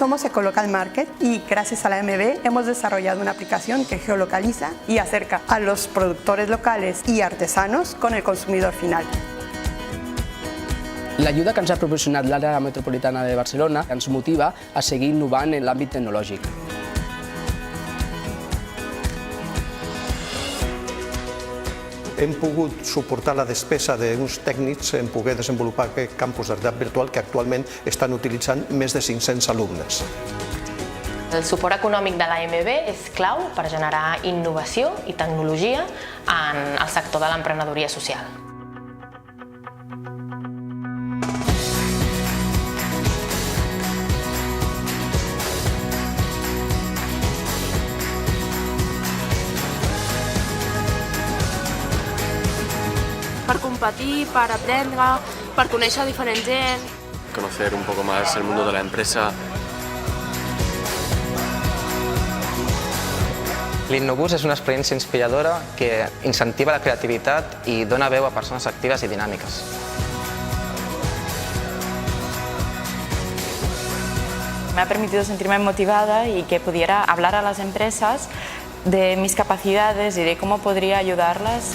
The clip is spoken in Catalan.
somos Ecolocal Market y gracias a la MB hemos desarrollado una aplicación que geolocaliza y acerca a los productores locales y artesanos con el consumidor final. L'ajuda que ens ha proporcionat l'àrea metropolitana de Barcelona ens motiva a seguir innovant en l'àmbit tecnològic. Hem pogut suportar la despesa d'uns tècnics en poder desenvolupar aquest campus de realitat virtual que actualment estan utilitzant més de 500 alumnes. El suport econòmic de l'AMB és clau per generar innovació i tecnologia en el sector de l'emprenedoria social. Per competir, per aprendre, per conèixer diferent gent. Conocer un poco más el mundo de la empresa. L'Innobus és una experiència inspiradora que incentiva la creativitat i dona veu a persones actives i dinàmiques. Me ha permitido sentirme motivada y que pudiera hablar a las empresas de mis capacidades y de cómo podría ayudarlas.